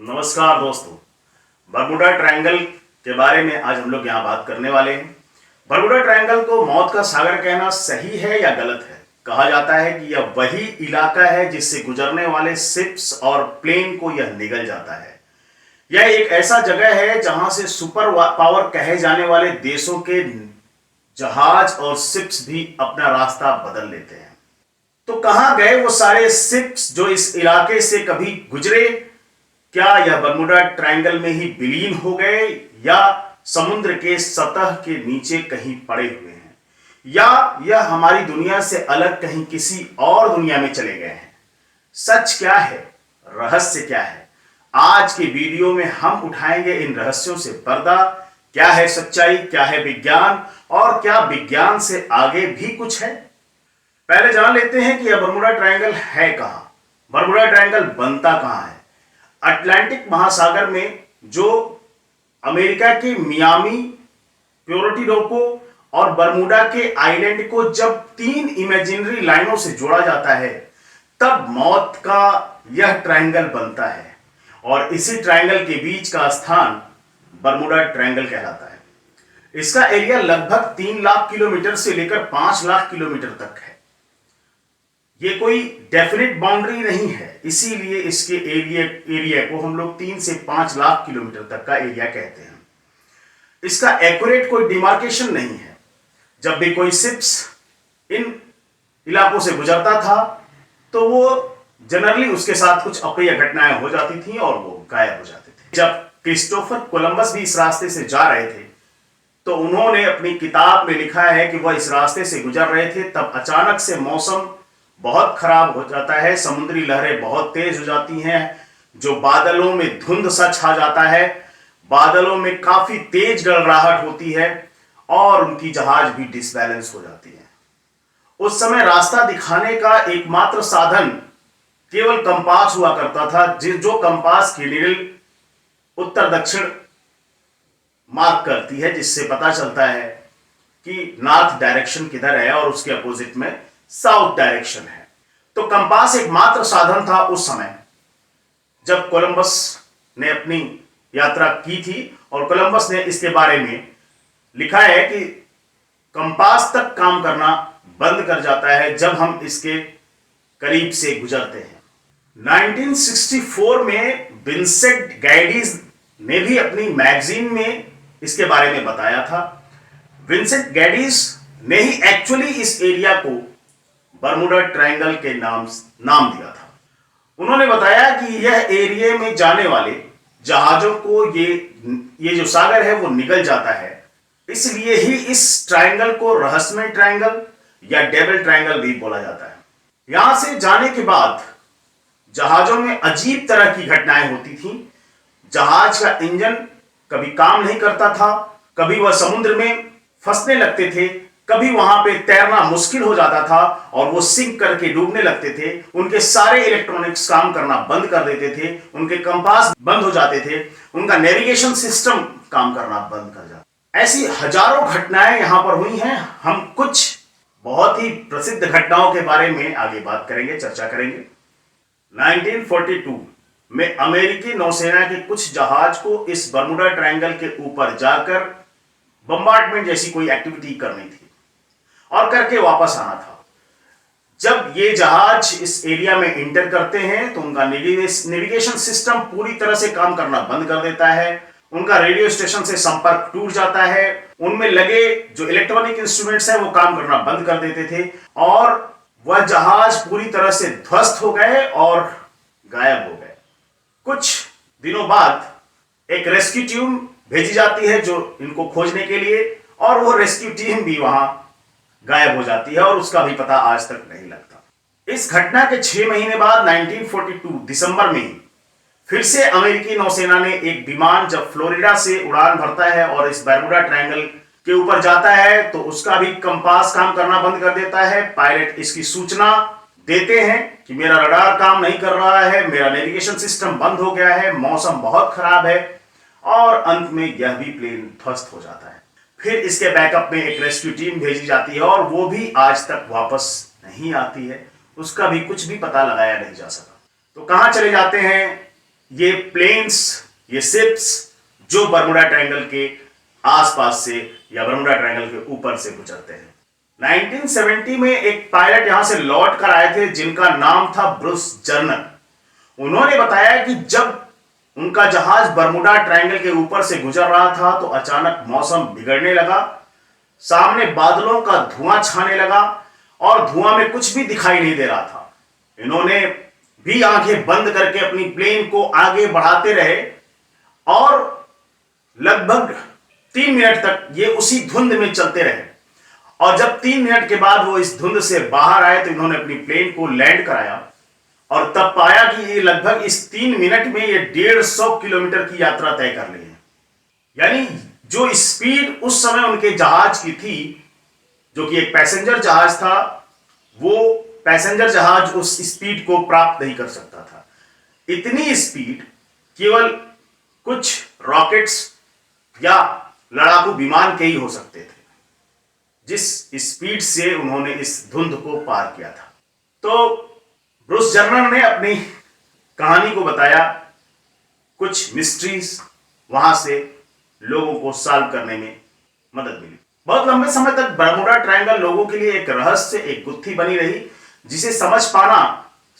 नमस्कार दोस्तों। Bermuda triangle के बारे में आज हम लोग यहाँ बात करने वाले हैं। बरमुडा ट्रायंगल को मौत का सागर कहना सही है या गलत है? कहा जाता है कि यह वही इलाका है जिससे गुजरने वाले शिप्स और प्लेन को यह निगल जाता है। यह एक ऐसा जगह है जहां से सुपर पावर कहे जाने वाले देशों के जहाज और शिप्स भी अपना रास्ता बदल लेते हैं। तो कहां गए वो सारे शिप्स जो इस इलाके से कभी गुजरे? क्या यह बरमुडा ट्रायंगल में ही विलीन हो गए या समुद्र के सतह के नीचे कहीं पड़े हुए हैं, या यह हमारी दुनिया से अलग कहीं किसी और दुनिया में चले गए हैं? सच क्या है, रहस्य क्या है? आज के वीडियो में हम उठाएंगे इन रहस्यों से पर्दा। क्या है सच्चाई, क्या है विज्ञान, और क्या विज्ञान से आगे भी कुछ है? पहले जान लेते हैं कि यह बरमुडा ट्रायंगल है कहां। बरमुडा ट्रायंगल बनता कहां है? अटलांटिक महासागर में, जो अमेरिका के मियामी, प्योर्टो रिको और बरमुडा के आइलैंड को जब तीन इमेजिनरी लाइनों से जोड़ा जाता है, तब मौत का यह ट्रायंगल बनता है। और इसी ट्रायंगल के बीच का स्थान बरमुडा ट्रायंगल कहलाता है। इसका एरिया लगभग 3 लाख किलोमीटर से लेकर 5 लाख किलोमीटर तक है। ये कोई डेफिनेट बाउंड्री नहीं है, इसीलिए इसके एरिया को हम लोग 3 से 5 लाख किलोमीटर तक का एरिया कहते हैं। इसका एक्यूरेट कोई डिमार्केशन नहीं है। जब भी कोई शिप्स इन इलाकों से गुजरता था तो वो जनरली उसके साथ कुछ अप्रिय घटनाएं हो जाती थी और वो गायब हो जाते थे। जब क्रिस्टोफर कोलंबस भी इस रास्ते से जा रहे थे तो उन्होंने अपनी किताब में लिखा है कि वह इस रास्ते से गुजर रहे थे, तब अचानक से मौसम बहुत खराब हो जाता है, समुद्री लहरें बहुत तेज हो जाती हैं, जो बादलों में धुंध सा छा जाता है, बादलों में काफी तेज गड़गड़ाहट होती है और उनकी जहाज भी डिसबैलेंस हो जाती है। उस समय रास्ता दिखाने का एकमात्र साधन केवल कंपास हुआ करता था, जो कंपास की नीडल उत्तर दक्षिण मार्क करती है, जिससे पता चलता है कि नॉर्थ डायरेक्शन किधर है और उसके अपोजिट में साउथ डायरेक्शन है। तो कंपास एकमात्र साधन था उस समय जब कोलंबस ने अपनी यात्रा की थी। और कोलंबस ने इसके बारे में लिखा है कि कंपास तक काम करना बंद कर जाता है जब हम इसके करीब से गुजरते हैं। 1964 में विंसेंट गैडीज ने भी अपनी मैगजीन में इसके बारे में बताया था। विंसेंट गैडीज ने ही एक्चुअली इस एरिया को बरमुडा ट्रायंगल के नाम दिया था। उन्होंने बताया कि यह एरिया में जाने वाले जहाजों को ये जो सागर है वो निगल जाता है, इसलिए ही इस ट्रायंगल को रहस्यमय ट्रायंगल या डेविल ट्रायंगल भी बोला जाता है। यहां से जाने के बाद जहाजों में अजीब तरह की घटनाएं होती थी। जहाज का इंजन कभी काम नहीं करता था, कभी वह समुद्र में फंसने लगते थे, कभी वहां पे तैरना मुश्किल हो जाता था और वो सिंक करके डूबने लगते थे। उनके सारे इलेक्ट्रॉनिक्स काम करना बंद कर देते थे, उनके कंपास बंद हो जाते थे, उनका नेविगेशन सिस्टम काम करना बंद कर जाता। ऐसी हजारों घटनाएं यहां पर हुई हैं। हम कुछ बहुत ही प्रसिद्ध घटनाओं के बारे में आगे बात करेंगे, चर्चा करेंगे। 1942 में अमेरिकी नौसेना के कुछ जहाज को इस बरमुडा ट्रायंगल के ऊपर जाकर बम्बार्डमेंट जैसी कोई एक्टिविटी करनी थी और करके वापस आना था। जब ये जहाज इस एरिया में इंटर करते हैं तो उनका नेविगेशन सिस्टम पूरी तरह से काम करना बंद कर देता है, उनका रेडियो स्टेशन से संपर्क टूट जाता है, उनमें लगे जो इलेक्ट्रॉनिक इंस्ट्रूमेंट्स हैं वो काम करना बंद कर देते थे और वह जहाज पूरी तरह से ध्वस्त हो गए और गायब हो गए। कुछ दिनों बाद एक रेस्क्यू टीम भेजी जाती है जो इनको खोजने के लिए, और वो रेस्क्यू टीम भी वहां गायब हो जाती है और उसका भी पता आज तक नहीं लगता। इस घटना के 6 महीने बाद 1942 दिसंबर में फिर से अमेरिकी नौसेना ने एक विमान जब फ्लोरिडा से उड़ान भरता है और इस बरमुडा ट्रायंगल के ऊपर जाता है तो उसका भी कंपास काम करना बंद कर देता है। पायलट इसकी सूचना देते हैं कि मेरा रडार काम नहीं कर रहा है, मेरा नेविगेशन सिस्टम बंद हो गया है, मौसम बहुत खराब है, और अंत में यह भी प्लेन ध्वस्त हो जाता है। फिर इसके बैकअप में एक रेस्क्यू टीम भेजी जाती है और वो भी आज तक वापस नहीं आती है, उसका भी कुछ भी पता लगाया नहीं जा सका। तो कहां चले जाते हैं ये प्लेन्स, ये शिप्स जो बर्मुडा ट्रायंगल के आसपास से या बर्मुडा ट्रायंगल के ऊपर से गुजरते हैं। 1970 में एक पायलट यहां से लौट कर आए थे जिनका नाम था ब्रूस जर्नर। उन्होंने बताया कि जब उनका जहाज बर्मुडा ट्रायंगल के ऊपर से गुजर रहा था तो अचानक मौसम बिगड़ने लगा, सामने बादलों का धुआं छाने लगा और धुआं में कुछ भी दिखाई नहीं दे रहा था। इन्होंने भी आंखें बंद करके अपनी प्लेन को आगे बढ़ाते रहे और लगभग 3 मिनट तक ये उसी धुंध में चलते रहे। और जब 3 मिनट के बाद वो इस धुंध से बाहर आए तो इन्होंने अपनी प्लेन को लैंड कराया और तब पाया कि ये लगभग इस 3 मिनट में ये 150 किलोमीटर की यात्रा तय कर ली है। यानी जो स्पीड उस समय उनके जहाज की थी, जो कि एक पैसेंजर जहाज था, वो पैसेंजर जहाज उस स्पीड को प्राप्त नहीं कर सकता था। इतनी स्पीड केवल कुछ रॉकेट्स या लड़ाकू विमान के ही हो सकते थे, जिस स्पीड से उन्होंने इस धुंध को पार किया था। तो ब्रूस जर्नर ने अपनी कहानी को बताया, कुछ मिस्ट्रीज वहां से लोगों को सॉल्व करने में मदद मिली। बहुत लंबे समय तक बर्मुडा ट्रायंगल लोगों के लिए एक रहस्य, एक गुत्थी बनी रही, जिसे समझ पाना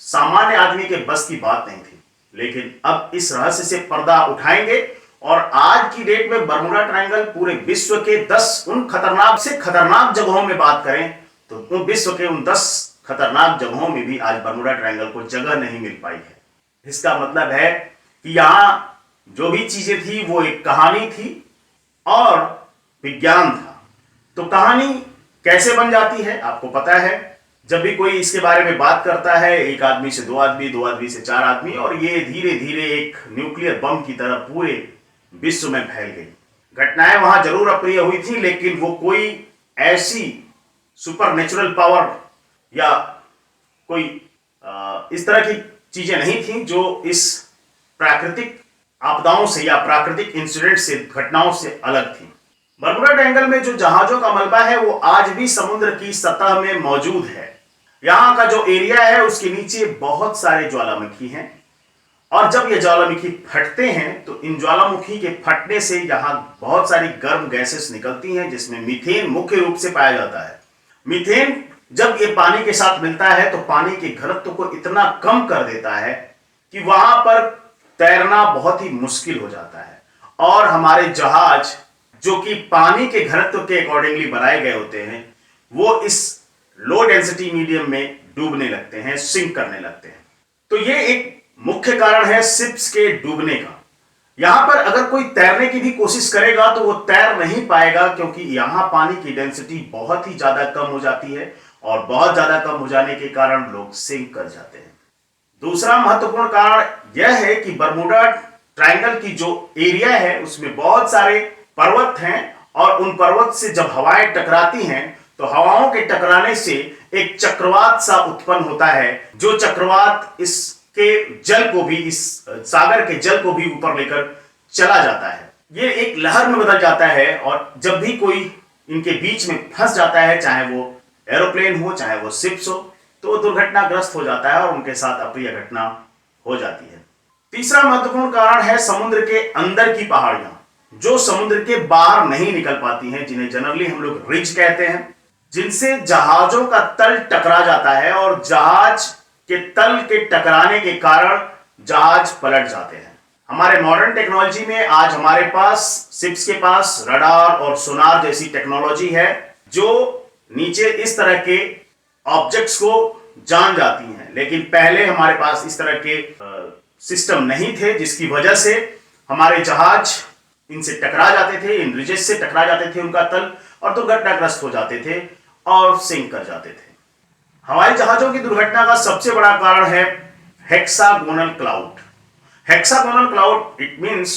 सामान्य आदमी के बस की बात नहीं थी। लेकिन अब इस रहस्य से पर्दा उठाएंगे और आज की डेट में बर्मुडा ट्रायंगल पूरे विश्व के 10 उन खतरनाक से खतरनाक जगहों में बात करें तो विश्व के उन 10 खतरनाक जगहों में भी आज बर्मुडा ट्रायंगल को जगह नहीं मिल पाई है। इसका मतलब है कि यहां जो भी चीजें थी वो एक कहानी थी और विज्ञान था। तो कहानी कैसे बन जाती है आपको पता है। जब भी कोई इसके बारे में बात करता है, एक आदमी से 2 आदमी, 2 आदमी से 4 आदमी, और ये धीरे धीरे एक न्यूक्लियर बम की तरह पूरे विश्व में फैल गई। घटनाएं वहां जरूर अप्रिय हुई थी, लेकिन वो कोई ऐसी सुपर नेचुरल पावर या कोई इस तरह की चीजें नहीं थी जो इस प्राकृतिक आपदाओं से या प्राकृतिक इंसिडेंट से, घटनाओं से अलग थी। बर्मुडा ट्रायंगल में जो जहाजों का मलबा है वो आज भी समुद्र की सतह में मौजूद है। यहाँ का जो एरिया है उसके नीचे बहुत सारे ज्वालामुखी हैं और जब ये ज्वालामुखी फटते हैं तो इन ज्वालामुखी के फटने से यहाँ बहुत सारी गर्म गैसेस निकलती हैं, जिसमें मीथेन मुख्य रूप से पाया जाता है। मीथेन जब ये पानी के साथ मिलता है तो पानी के घनत्व को इतना कम कर देता है कि वहां पर तैरना बहुत ही मुश्किल हो जाता है और हमारे जहाज जो कि पानी के घनत्व के अकॉर्डिंगली बनाए गए होते हैं वो इस लो डेंसिटी मीडियम में डूबने लगते हैं, सिंक करने लगते हैं। तो ये एक मुख्य कारण है शिप्स के डूबने का। यहां पर अगर कोई तैरने की भी कोशिश करेगा तो वो तैर नहीं पाएगा, क्योंकि यहां पानी की डेंसिटी बहुत ही ज्यादा कम हो जाती है और बहुत ज्यादा कम हो जाने के कारण लोग सिंक कर जाते हैं। दूसरा महत्वपूर्ण कारण यह है कि बर्मुडा ट्रायंगल की जो एरिया है उसमें बहुत सारे पर्वत हैं और उन पर्वत से जब हवाएं टकराती हैं तो हवाओं के टकराने से एक चक्रवात सा उत्पन्न होता है, जो चक्रवात इसके जल को भी, इस सागर के जल को भी ऊपर लेकर चला जाता है। ये एक लहर में बदल जाता है और जब भी कोई इनके बीच में फंस जाता है, चाहे वो एरोप्लेन हो चाहे वो शिप्स हो, तो दुर्घटनाग्रस्त हो जाता है और उनके साथ अप्रिय घटना हो जाती है। तीसरा महत्वपूर्ण कारण है समुद्र के अंदर की पहाड़ियां जो समुद्र के बाहर नहीं निकल पाती हैं, जिन्हें जनरली हम लोग रिज कहते हैं, जिनसे जहाजों का तल टकरा जाता है और जहाज के तल के टकराने के कारण जहाज पलट जाते हैं। हमारे मॉडर्न टेक्नोलॉजी में आज हमारे पास शिप्स के पास रडार और सोनार जैसी टेक्नोलॉजी है जो नीचे इस तरह के ऑब्जेक्ट्स को जान जाती हैं, लेकिन पहले हमारे पास इस तरह के सिस्टम नहीं थे, जिसकी वजह से हमारे जहाज इनसे टकरा जाते थे, इन रिजेस से टकरा जाते थे उनका तल, और दुर्घटनाग्रस्त हो जाते थे और सिंक कर जाते थे। हवाई जहाजों की दुर्घटना का सबसे बड़ा कारण है hexagonal cloud. Hexagonal cloud it means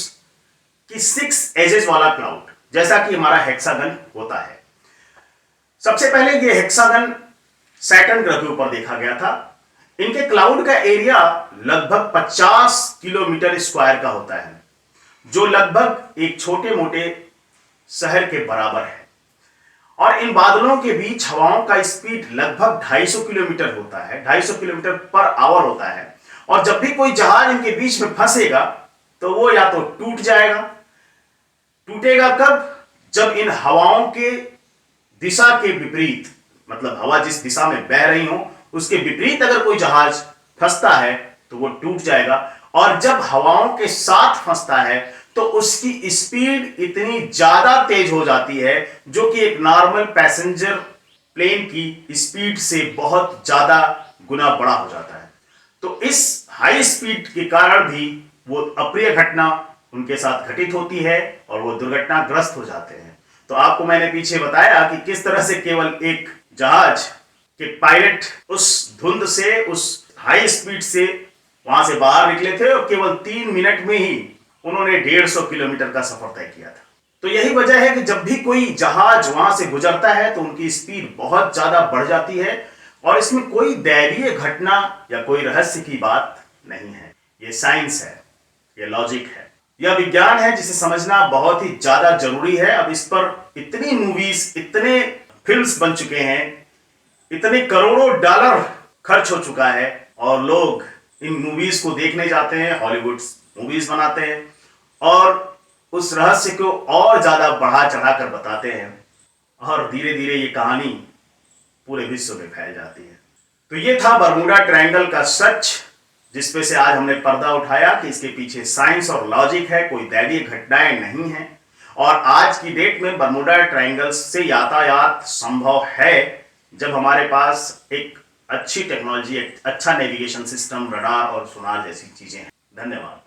कि 6 एजेस वाला क्लाउड, जैसा कि हमारा हेक्सागन होता है। सबसे पहले ये हेक्सागन सैटर्न ग्रह के ऊपर देखा गया था। इनके क्लाउड का एरिया लगभग 50 किलोमीटर स्क्वायर का होता है, जो लगभग एक छोटे मोटे शहर के बराबर है। और इन बादलों के बीच हवाओं का स्पीड लगभग 250 किलोमीटर होता है, 250 किलोमीटर पर आवर होता है। और जब भी कोई जहाज इनके बीच में फंसेगा तो वो या तो टूट जाएगा। टूटेगा कब? जब इन हवाओं के दिशा के विपरीत, मतलब हवा जिस दिशा में बह रही हो उसके विपरीत अगर कोई जहाज फंसता है तो वो टूट जाएगा। और जब हवाओं के साथ फंसता है तो उसकी स्पीड इतनी ज्यादा तेज हो जाती है जो कि एक नॉर्मल पैसेंजर प्लेन की स्पीड से बहुत ज्यादा गुना बड़ा हो जाता है। तो इस हाई स्पीड के कारण भी वो अप्रिय घटना उनके साथ घटित होती है और वो दुर्घटनाग्रस्त हो जाते हैं। तो आपको मैंने पीछे बताया कि किस तरह से केवल एक जहाज के पायलट उस धुंध से, उस हाई स्पीड से वहां से बाहर निकले थे और केवल 3 मिनट में ही उन्होंने 150 किलोमीटर का सफर तय किया था। तो यही वजह है कि जब भी कोई जहाज वहां से गुजरता है तो उनकी स्पीड बहुत ज्यादा बढ़ जाती है और इसमें कोई दैवीय घटना या कोई रहस्य की बात नहीं है। ये साइंस है, ये लॉजिक है, यह विज्ञान है जिसे समझना बहुत ही ज्यादा जरूरी है। अब इस पर इतनी मूवीज, इतने फिल्म्स बन चुके हैं, इतने करोड़ों डॉलर खर्च हो चुका है और लोग इन मूवीज को देखने जाते हैं, हॉलीवुड मूवीज बनाते हैं और उस रहस्य को और ज्यादा बढ़ा चढ़ाकर बताते हैं और धीरे धीरे ये कहानी पूरे विश्व में फैल जाती है। तो ये था बरमूडा ट्रायंगल का सच, जिसपे से आज हमने पर्दा उठाया कि इसके पीछे साइंस और लॉजिक है, कोई दैवीय घटनाएं नहीं है। और आज की डेट में बरमूडा ट्रायंगल से यातायात संभव है जब हमारे पास एक अच्छी टेक्नोलॉजी, एक अच्छा नेविगेशन सिस्टम, रडार और सोनार जैसी चीजें हैं। धन्यवाद।